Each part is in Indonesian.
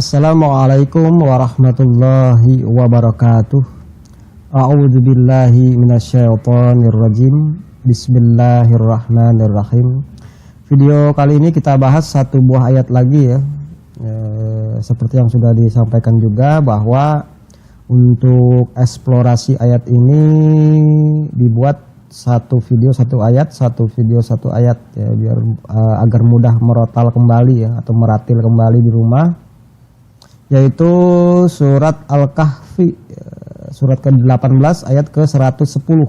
Assalamualaikum warahmatullahi wabarakatuh. A'udzubillahi minasyaitonirrajim. Bismillahirrahmanirrahim. Video kali ini kita bahas satu buah ayat lagi ya. Seperti yang sudah disampaikan juga bahwa untuk eksplorasi ayat ini dibuat satu video satu ayat ya, biar agar mudah merotal kembali ya, atau meratil kembali di rumah, yaitu surat Al-Kahfi surat ke-18 ayat ke-110.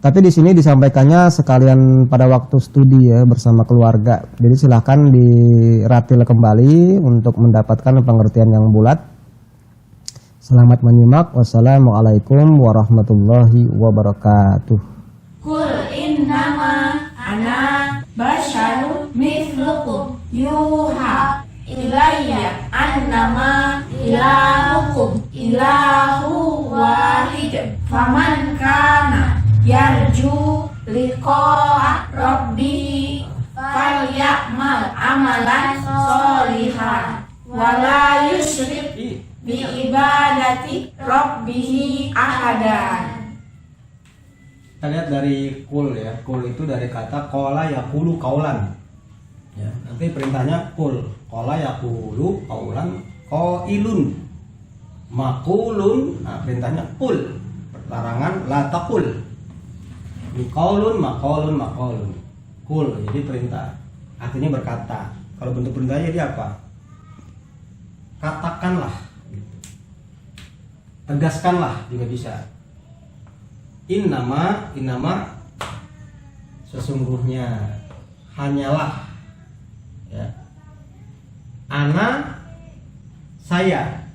Tapi di sini disampaikannya sekalian pada waktu studi ya, bersama keluarga. Jadi silahkan diratil kembali untuk mendapatkan pengertian yang bulat. Selamat menyimak. Wassalamualaikum warahmatullahi wabarakatuh. Qul innama ana basyarun mithlukum yuha ilayya annama ilahukum ilahu wahid faman kana yarju liqa'a rabbih falyamal amalan sholihan wala yusyrik bi ibadati rabbih ahadan. Kita lihat dari kul ya. Kul itu dari kata qala yaqulu qaulan. Ya, nanti perintahnya kul. Qala yaqulu qaulan qailun. Maqulun, nah perintahnya kul. Larangan la taqul. Ini qaulun maqulun. Kul jadi perintah. Artinya berkata. Kalau bentuk perintahnya dia apa? Katakanlah. Tegaskanlah juga bisa. Innama sesungguhnya, hanyalah ya. Ana saya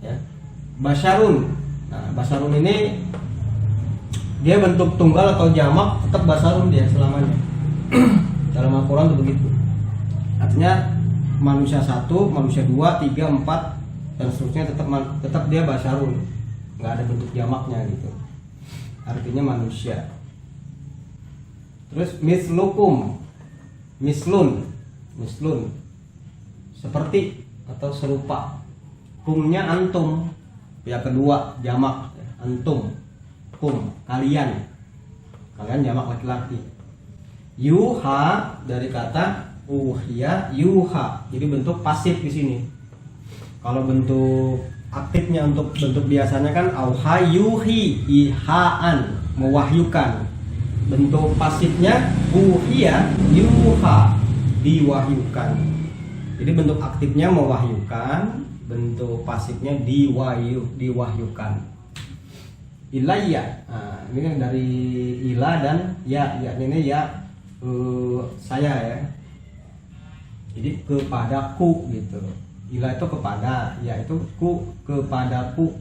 ya. Basyarun. Nah, basyarun ini dia bentuk tunggal atau jamak, tetap basyarun dia selamanya. Dalam Al-Qur'an itu begitu. Artinya manusia satu, manusia dua, tiga, empat dan seterusnya tetap dia basyarun, nggak ada bentuk jamaknya gitu, artinya manusia. Terus mislukum, mislun seperti atau serupa. Kumnya antum, pihak kedua jamak antum, kum kalian jamak laki-laki. Yuha dari kata uhiya yuha, jadi bentuk pasif di sini. Kalau bentuk aktifnya, untuk bentuk biasanya kan auha yuhi, ihaan, mewahyukan. Bentuk pasifnya uhiya yuha, diwahyukan. Jadi bentuk aktifnya mewahyukan, bentuk pasifnya diwahyukan. Ilayya, nah, ini kan dari ila dan ya ini ya saya ya. Jadi kepadaku gitu. Ila itu kepada, ya itu ku kepadaku.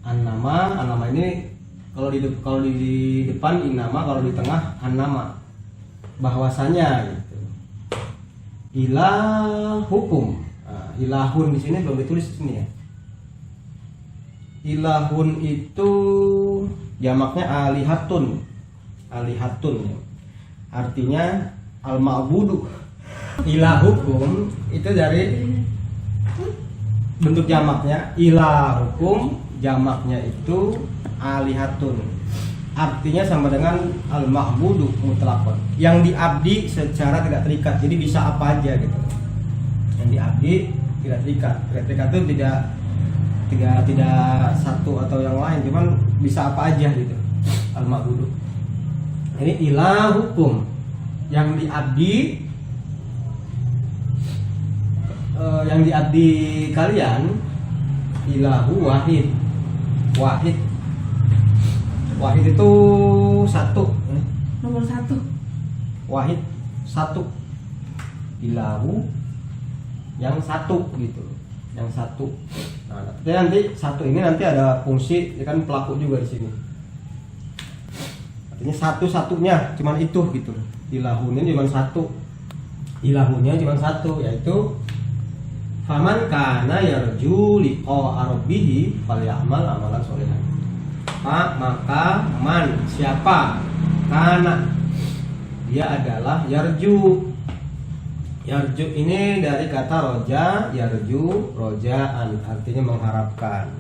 An-nama ini kalau di depan innama, kalau di tengah an-nama, bahwasanya gitu. Ilahukum, nah, ilahun di sini belum ditulis di sini ya. Ilahun itu jamaknya alihatun ya. Artinya al-ma'budu. Ilahukum itu dari bentuk jamaknya ilahukum, jamaknya itu alihatun, artinya sama dengan al-ma'budu mutlaqan, yang diabdi secara tidak terikat. Jadi bisa apa aja gitu, yang diabdi tidak terikat itu tidak satu atau yang lain, cuman bisa apa aja gitu al-ma'budu. Ini ilahukum, yang diabdi kalian, ilahu wahid itu satu, Nomor satu. wahid satu, ilahu yang satu gitu, yang satu. Nah, nanti satu ini nanti ada fungsi ya kan, pelaku juga di sini. Artinya satu-satunya cuman itu gitu. Ilahunya cuma satu, yaitu faman kana yarju liqa rabbih falyamal amalan sholihan. Maka man, siapa, kana dia adalah yarju, Yarju ini dari kata roja, yarju, rojaan, artinya mengharapkan.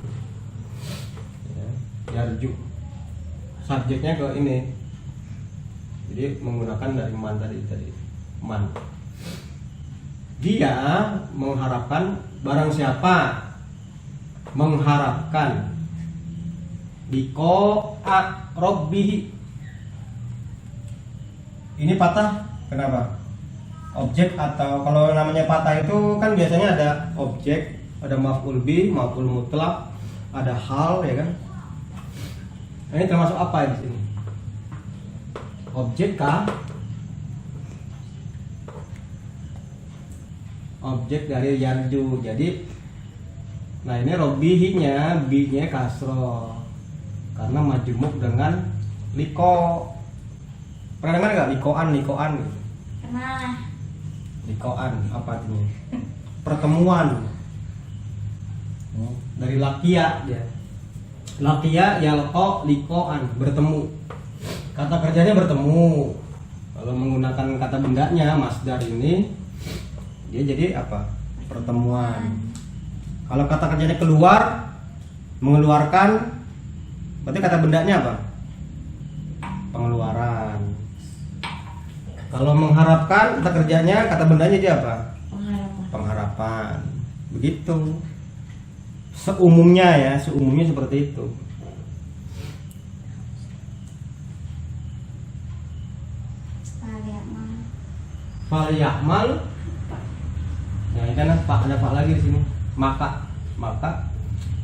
Ya, yarju, subjeknya ke ini, jadi menggunakan dari man tadi man. Dia mengharapkan barang siapa mengharapkan liqa'a rabbih. Ini patah kenapa? Objek, atau kalau namanya patah itu kan biasanya ada objek, ada maf'ul bi, maf'ul mutlak, ada hal, ya kan? Nah, ini termasuk apa di sini? Objek kah? Objek dari yarju. Jadi, nah ini robihinya, bi-nya kasroh karena majmuk dengan liko. Pernah dengar nggak likoan gitu? Pernah. Likoan apa artinya? Pertemuan. Dari lakia dia. Lakia yalqa likoan, bertemu. Kata kerjanya bertemu. Kalau menggunakan kata bendanya masdar ini, dia jadi apa? Pertemuan. Kalau kata kerjanya keluar, mengeluarkan, berarti kata bendanya apa? Pengeluaran. Kalau mengharapkan, kata kerjanya, kata bendanya dia apa? Pengharapan. Begitu. Seumumnya seperti itu. Fal ya'mal. Ya, ini kan pak, ada pak lagi di sini. Maka.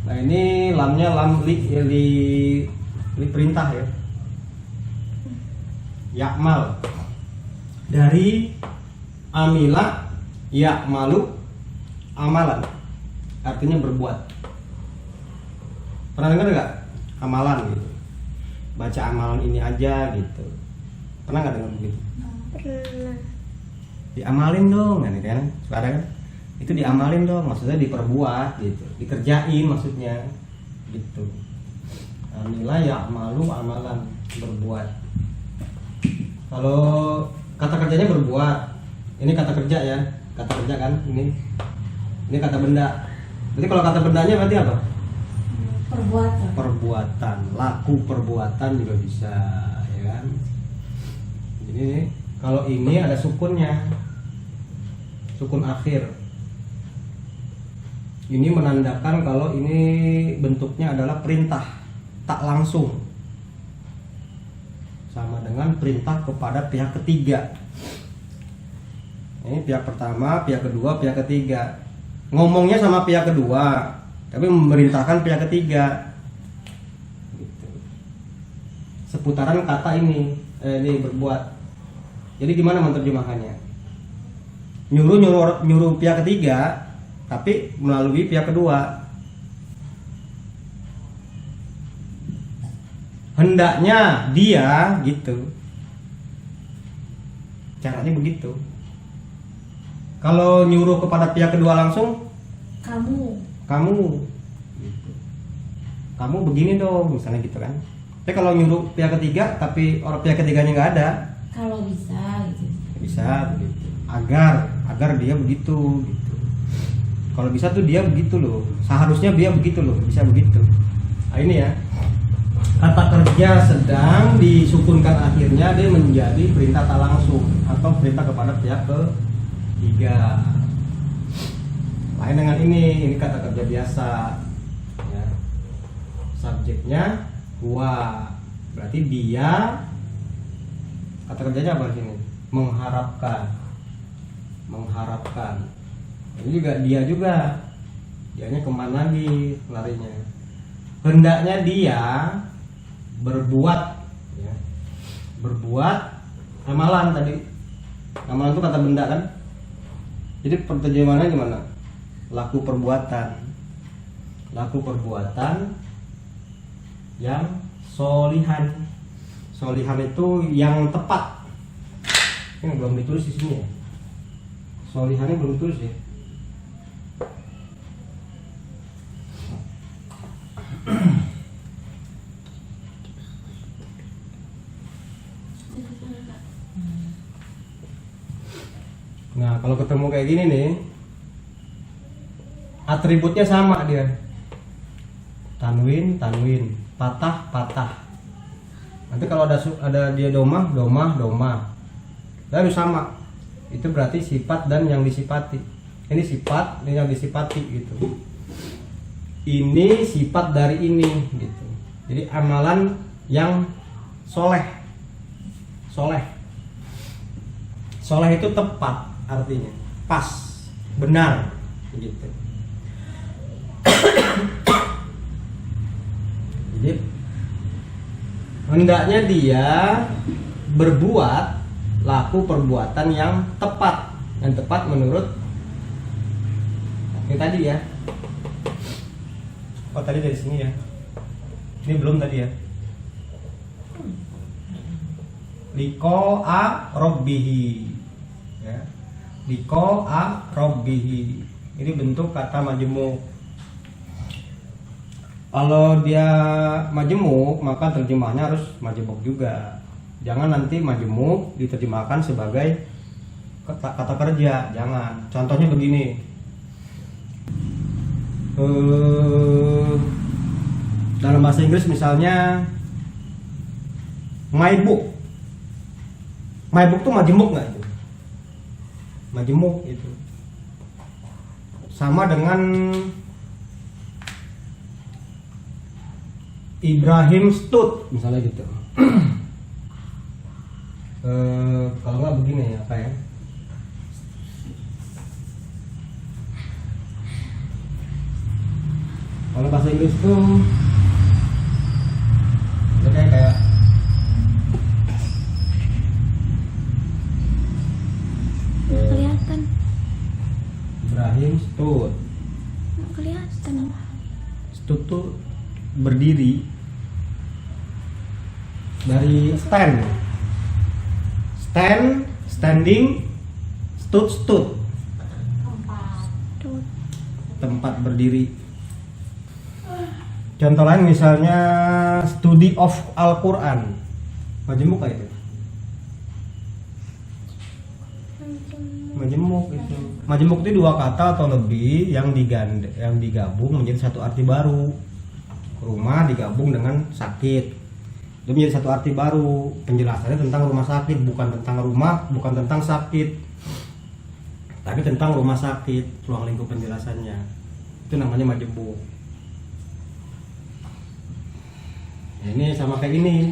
Nah ini lamnya lam li perintah ya. Ya'mal. Dari amila ya'malu amalan, artinya berbuat. Pernah dengar nggak amalan gitu? Baca amalan ini aja gitu. Pernah nggak dengar begitu? Pernah. Diamalin dong, kan? Suka ada kan? Itu diamalin dong, maksudnya diperbuat gitu, dikerjain maksudnya gitu. Amila ya'malu amalan, berbuat. Kalau kata kerjanya berbuat, ini kata kerja ya, kata kerja kan, ini kata benda. Berarti kalau kata bendanya berarti apa? Perbuatan, laku perbuatan juga bisa, ya kan? Jadi kalau ini ada sukunnya, sukun akhir. Ini menandakan kalau ini bentuknya adalah perintah, tak langsung. Sama dengan perintah kepada pihak ketiga. Ini pihak pertama, pihak kedua, pihak ketiga. Ngomongnya sama pihak kedua, tapi memerintahkan pihak ketiga. Gitu. Seputaran kata ini berbuat. Jadi gimana menerjemahkannya? Nyuruh pihak ketiga, tapi melalui pihak kedua. Hendaknya dia gitu, caranya begitu. Kalau nyuruh kepada pihak kedua langsung, kamu gitu. Kamu begini dong, misalnya gitu kan. Tapi kalau nyuruh pihak ketiga, tapi orang pihak ketiganya nggak ada, kalau bisa gitu. Bisa begitu. Agar dia begitu gitu. Kalau bisa tuh dia begitu loh. Seharusnya dia begitu loh, bisa begitu. Nah, ini ya. Kata kerja sedang disukunkan akhirnya dia menjadi perintah tak langsung atau perintah kepada pihak ketiga. Lain dengan ini kata kerja biasa ya. Subjeknya huwa, berarti dia. Kata kerjanya apa sini? Mengharapkan. Ini juga dia juga. Dianya kemana lagi larinya? Hendaknya dia berbuat ya. Berbuat amalan tadi. Amalan itu kata benda kan? Jadi terjemahannya gimana? Laku perbuatan yang solihan. Solihan itu yang tepat. Ini belum ditulis di sini ya. Solihannya belum ditulis ya. Nah, kalau ketemu kayak gini nih, atributnya sama dia. Tanwin, patah, patah. Nanti kalau ada dia domah, lalu sama. Itu berarti sifat dan yang disifati. Ini sifat dan yang disifati gitu. Ini sifat dari ini gitu. Jadi amalan yang soleh. Soleh itu tepat artinya, pas, benar gitu. Jadi hendaknya dia berbuat laku perbuatan yang tepat menurut ini tadi ya. Oh tadi dari sini ya. Ini belum tadi ya. Liqa'a rabbihi ya. Liqa'a rabbihi. Ini bentuk kata majemuk. Kalau dia majemuk maka terjemahnya harus majemuk juga. Jangan nanti majemuk diterjemahkan sebagai kata kerja, jangan. Contohnya begini. Dalam bahasa Inggris misalnya my book tuh majemuk nggak itu? Majemuk itu sama dengan Ibrahim stood misalnya gitu. Kalau nggak begini apa ya? Kalau bahasa Inggris tuh kayak kelihatan. Ibrahim stood. Nggak kelihatan. Stood tuh berdiri dari standing, stood Tuh. tempat berdiri. Contoh lain misalnya study of Al-Quran, majemuk kayak itu. Majemuk itu. Majemuk itu dua kata atau lebih yang digabung menjadi satu arti baru. Rumah digabung dengan sakit, itu menjadi satu arti baru. Penjelasannya tentang rumah sakit, bukan tentang rumah, bukan tentang sakit, tapi tentang rumah sakit. Ruang lingkup penjelasannya itu namanya majemuk. Nah, ini sama kayak ini,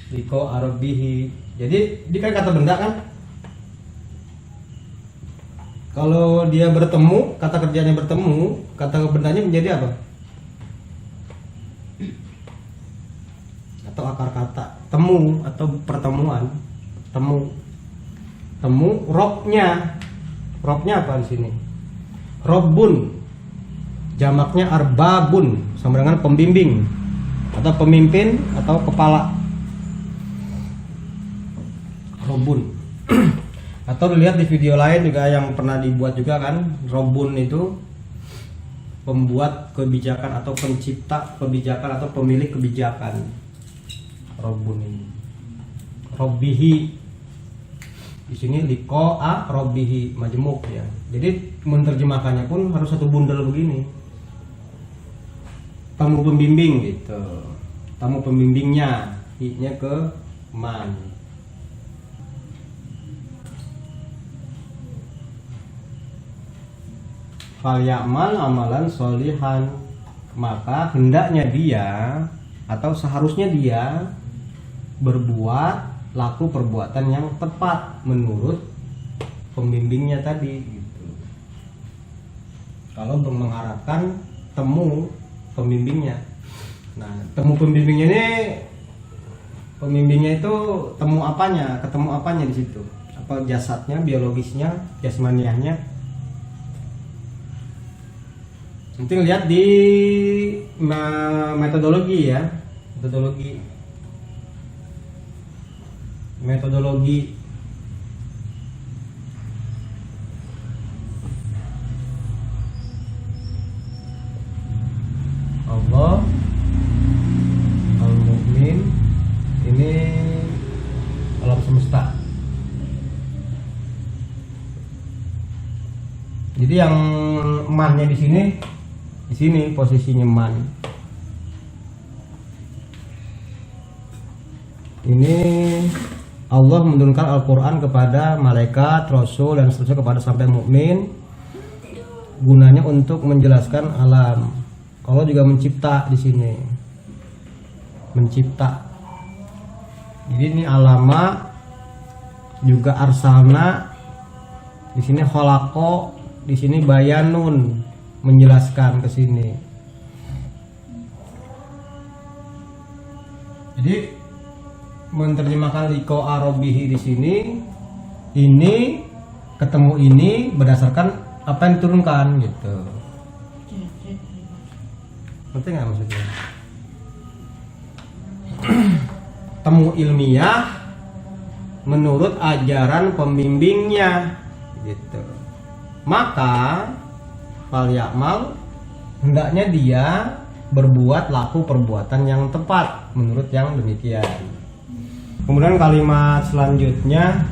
liqa'a rabbihi. Jadi ini kan kata benda kan. Kalau dia bertemu, kata kerjanya bertemu, kata bendanya menjadi apa? Atau akar kata temu atau pertemuan. Temu robnya apa di sini? Robbun, jamaknya arbabun, sama dengan pembimbing atau pemimpin atau kepala. Robbun. Atau dilihat di video lain juga yang pernah dibuat juga kan, Robbun itu pembuat kebijakan atau pencipta kebijakan atau pemilik kebijakan. Robbun ini. Rabbihi. Di sini liqa'a rabbihi, majemuk ya. Jadi menerjemahkannya pun harus satu bundel begini. Tamu pembimbing gitu. Tamu pembimbingnya, i-nya ke man. Fal ya'mal amalan solihan, maka hendaknya dia atau seharusnya dia berbuat laku perbuatan yang tepat menurut pembimbingnya tadi gitu. Kalau mengharapkan temu pembimbingnya. Nah, temu pembimbingnya itu temu apanya? Ketemu apanya di situ? Apa jasadnya, biologisnya, jasmaniahnya? Nanti lihat di metodologi ya, metodologi Allah Al-Mu'min, ini alam semesta. Jadi yang mannya di sini posisinya man. Ini Allah menurunkan Al-Quran kepada malaikat, rasul dan seterusnya kepada sampai mukmin, gunanya untuk menjelaskan alam. Allah juga mencipta di sini, mencipta. Jadi ini alama, juga arsalna, di sini kholako, di sini bayanun, menjelaskan ke sini. Jadi menerjemahkan liko arobihi di sini, ini ketemu ini berdasarkan apa yang diturunkan gitu. Ngerti nggak maksudnya? Temu ilmiah menurut ajaran pembimbingnya gitu. Maka fal ya'mal, hendaknya dia berbuat laku perbuatan yang tepat menurut yang demikian. Kemudian kalimat selanjutnya,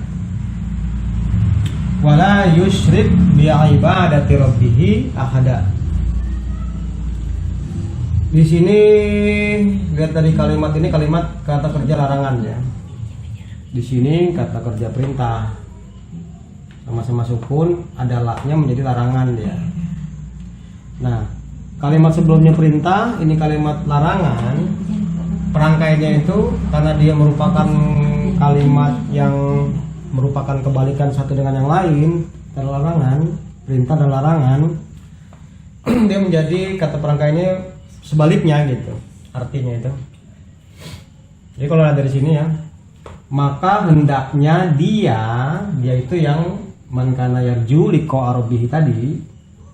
wala yusyrik bi ibadati rabbih ahada. Di sini lihat dari kalimat ini, kalimat kata kerja larangan ya. Di sini kata kerja perintah, sama-sama sukun, ada laknya menjadi larangan ya. Nah, kalimat sebelumnya perintah, ini kalimat larangan. Perangkainya itu karena dia merupakan kalimat yang merupakan kebalikan satu dengan yang lain, dan larangan, perintah dan larangan, dia menjadi kata perangkainya sebaliknya gitu, artinya itu. Jadi kalau lihat dari sini ya, maka hendaknya dia itu yang man kana yarju liqa arabihi tadi,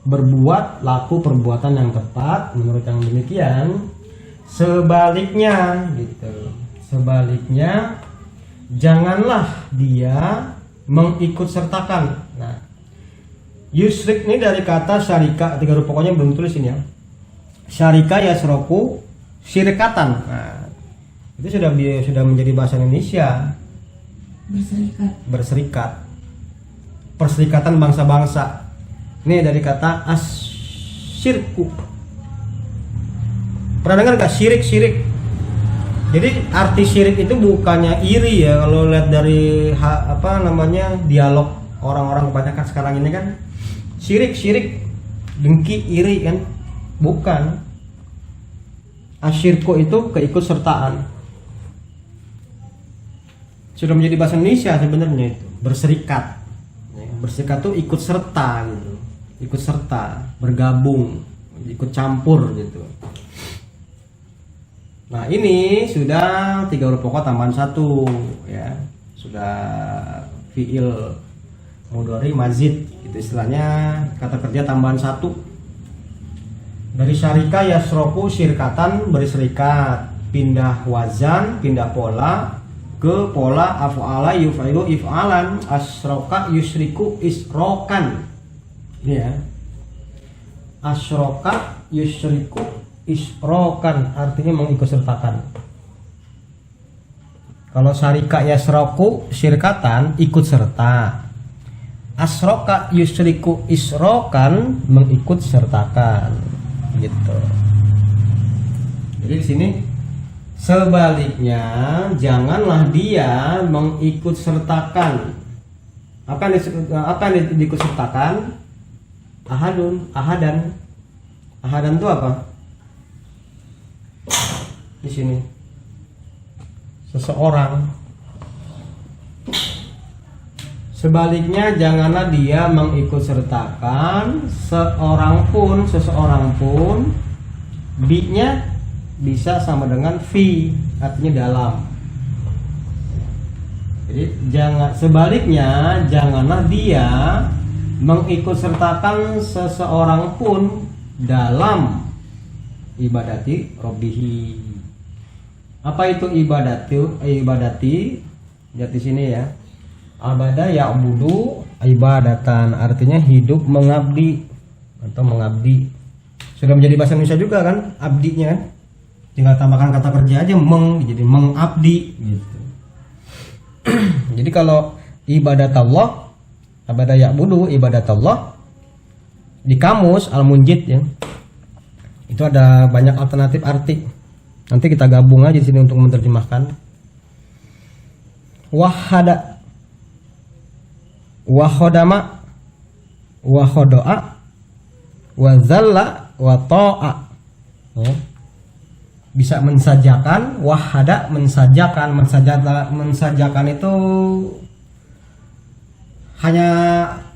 berbuat laku perbuatan yang tepat menurut yang demikian. Sebaliknya gitu, sebaliknya janganlah dia mengikut sertakan. Nah, yusrik ini dari kata syarika, tiga huruf pokoknya belum tulis ini ya. Syarika yasroku syirikatan. Nah, itu sudah menjadi bahasa Indonesia. Berserikat. Perserikatan bangsa-bangsa. Ini dari kata asyirku. Pernah dengar nggak syirik? Jadi arti syirik itu bukannya iri ya, kalau lihat dari dialog orang-orang kebanyakan sekarang ini kan, syirik dengki, iri kan, bukan. Asyirku itu keikutsertaan, sudah menjadi bahasa Indonesia sebenarnya itu, berserikat. Berserikat tuh ikut serta gitu, ikut serta, bergabung, ikut campur gitu. Nah ini sudah tiga huruf pokok tambahan satu ya, sudah fiil mudhari mazid itu istilahnya, kata kerja tambahan satu. Dari syarika yasroku syirkatan, berserikat, pindah wazan, pindah pola ke pola af'ala yuf'ilu if'alan, asroka yusriku isrokan ya, asroka yusriku isrokan artinya mengikutsertakan. Kalau syarika yasroku syirkatan, ikut serta. Asroka yusriku isrokan, mengikut sertakan gitu. Jadi di sini sebaliknya janganlah dia mengikut sertakan. Apa yang diikut sertakan? Ahadan itu apa? Di sini seseorang. Sebaliknya janganlah dia mengikut sertakan seseorang pun. Bi-nya bisa sama dengan fi, artinya dalam. Jadi sebaliknya janganlah dia mengikut sertakan seseorang pun dalam ibadati robbihi. Apa itu ibadati? Lihat di sini ya. Abada ya'budu ibadatan, artinya hidup mengabdi atau mengabdi. Sudah menjadi bahasa Indonesia juga kan, abdinya kan. Tinggal tambahkan kata kerja aja jadi mengabdi gitu. Jadi kalau ibadat Allah, abada ya'budu ibadat Allah, di kamus Al-Munjid ya, itu ada banyak alternatif arti. Nanti kita gabung aja di sini untuk menerjemahkan. Wahada, wahodama, wahodoa, wazalla, watoa. Ya. Bisa mensajakan, wahada mensajakan, mensajakan itu hanya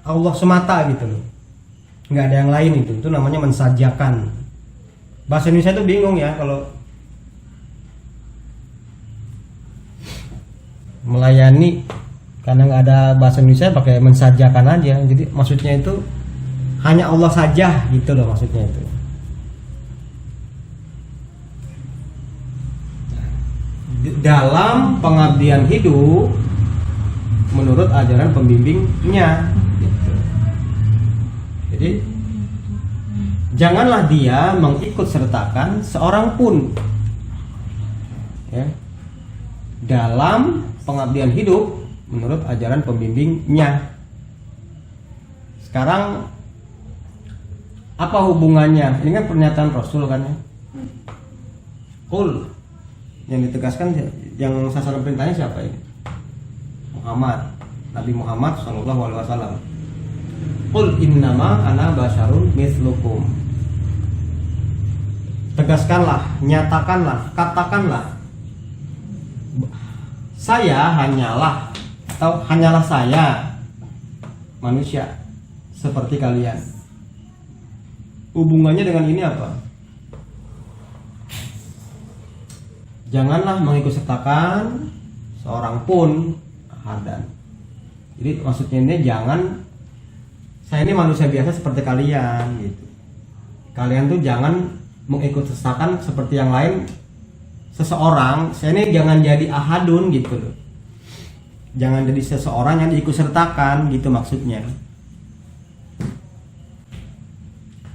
Allah semata gitu loh, nggak ada yang lain, itu namanya mensajakan. Bahasa Indonesia itu bingung ya kalau melayani, karena nggak ada bahasa Indonesia pakai mensajakan aja. Jadi maksudnya itu hanya Allah saja gitu loh maksudnya itu. Dalam pengabdian hidup menurut ajaran pembimbingnya gitu. Jadi janganlah dia mengikut sertakan seorang pun ya, dalam pengabdian hidup menurut ajaran pembimbingnya. Sekarang apa hubungannya? Ini kan pernyataan Rasul kan ya. Qul, yang ditegaskan yang sasaran perintahnya siapa ini? Muhammad, Nabi Muhammad sallallahu alaihi wasallam. Qul innama ana basyarun mithlukum. Tegaskanlah, nyatakanlah, katakanlah, saya hanyalah, atau hanyalah saya manusia seperti kalian. Hubungannya dengan ini apa? Janganlah mengikutsertakan seorang pun ahadan. Jadi maksudnya ini jangan, saya ini manusia biasa seperti kalian gitu. Kalian tuh jangan mengikutsertakan seperti yang lain seseorang. Saya ini jangan jadi ahadun gitu loh. Jangan jadi seseorang yang diikutsertakan gitu maksudnya.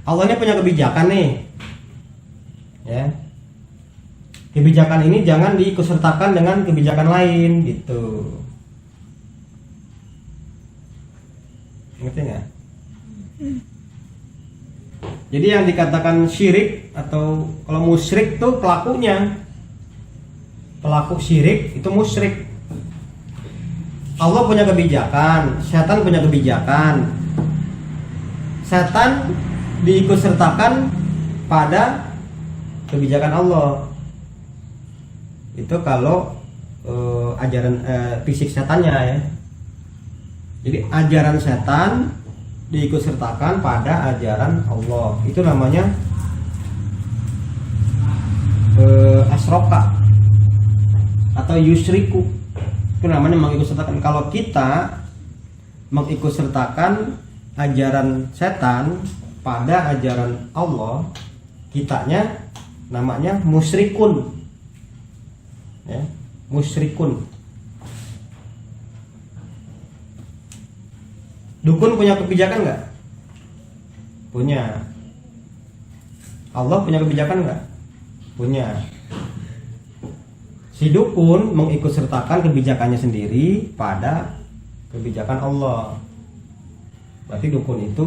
Allah ini punya kebijakan nih, ya. Kebijakan ini jangan diikutsertakan dengan kebijakan lain gitu. Ngerti nggak? Jadi yang dikatakan syirik atau kalau musyrik tuh pelakunya, pelaku syirik itu musyrik. Allah punya kebijakan, setan punya kebijakan. Setan diikutsertakan pada kebijakan Allah. Itu kalau ajaran fisik setannya ya. Jadi ajaran setan diikutsertakan pada ajaran Allah. Itu namanya asroka atau yusriku. Itu namanya mengikutsertakan. Kalau kita mengikutsertakan ajaran setan pada ajaran Allah, kitanya namanya musyrikun. Ya, musyrikun. Dukun punya kebijakan nggak? Punya. Allah punya kebijakan nggak? Punya. Si dukun mengikutsertakan kebijakannya sendiri pada kebijakan Allah. Berarti dukun itu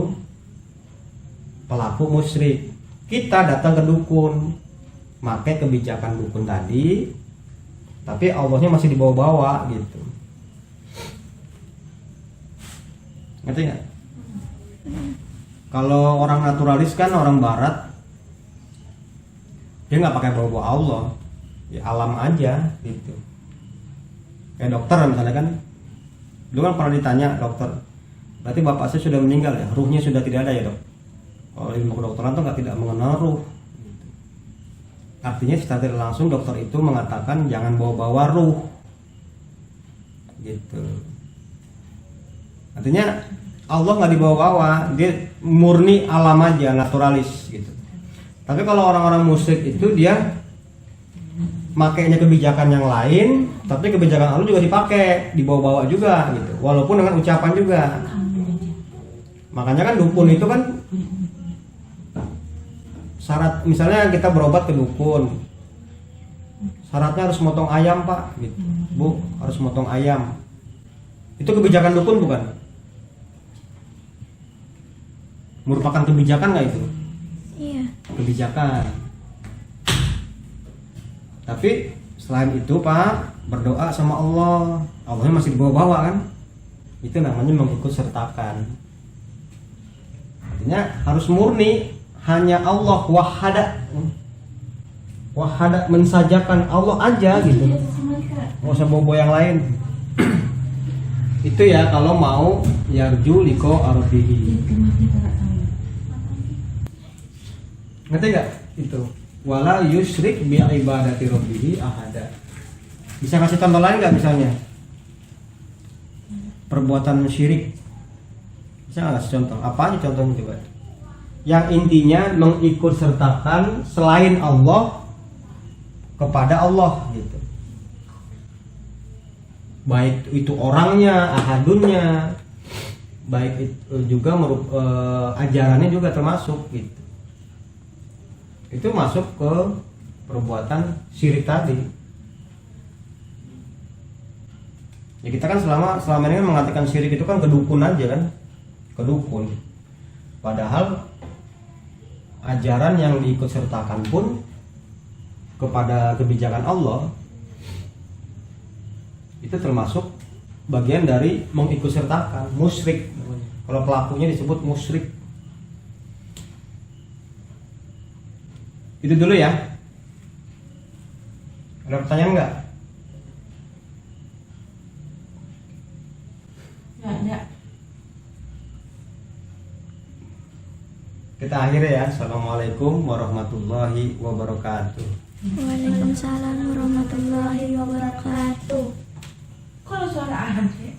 pelaku musyrik. Kita datang ke dukun, pakai kebijakan dukun tadi, tapi Allahnya masih dibawa-bawa gitu. Ngerti nggak? Kalau orang naturalis kan orang barat, dia nggak pakai bawa-bawa Allah, ya alam aja gitu. Kayak dokter misalnya kan, dulu kan pernah ditanya dokter, berarti bapak saya sudah meninggal ya, ruhnya sudah tidak ada ya dok? Kalau ilmu kedokteran tuh tidak mengenal ruh. Artinya secara tidak langsung dokter itu mengatakan jangan bawa-bawa ruh, gitu. Artinya Allah nggak dibawa-bawa, dia murni alam aja, naturalis gitu. Tapi kalau orang-orang musyrik itu dia makainya kebijakan yang lain, tapi kebijakan Allah juga dipakai, dibawa-bawa juga gitu, walaupun dengan ucapan juga. Makanya kan dukun itu kan syarat, misalnya kita berobat ke dukun, syaratnya harus motong ayam pak, gitu. Bu harus motong ayam. Itu kebijakan dukun bukan? Merupakan kebijakan nggak itu? Iya. Kebijakan. Tapi selain itu Pak, berdoa sama Allah, Allahnya masih dibawa-bawa kan? Itu namanya mengikut sertakan. Artinya harus murni, hanya Allah wahada mensajakan Allah aja gitu. Nggak usah bobo yang lain. Itu ya kalau mau yarju liko arabihi. Ngerti nggak itu? Wala yusyrik bi ibadati rabbihi ahada. Bisa kasih contoh lain nggak misalnya? Perbuatan syirik. Bisa nggak kasih contoh? Apa aja contohnya coba? Yang intinya mengikut sertakan selain Allah kepada Allah gitu. Baik itu orangnya, ahadunnya, baik itu juga ajarannya juga termasuk gitu. Itu masuk ke perbuatan syirik tadi. Ya kita kan selama ini mengatakan syirik itu kan kedukun aja kan, kedukun. Padahal ajaran yang diikut sertakan pun kepada kebijakan Allah itu termasuk bagian dari mengikut sertakan, musyrik. Kalau pelakunya disebut musyrik. Itu dulu ya. Ada pertanyaan nggak? Nggak. Kita akhiri ya. Assalamualaikum warahmatullahi wabarakatuh. Waalaikumsalam warahmatullahi wabarakatuh. Kalau suara ahan sih.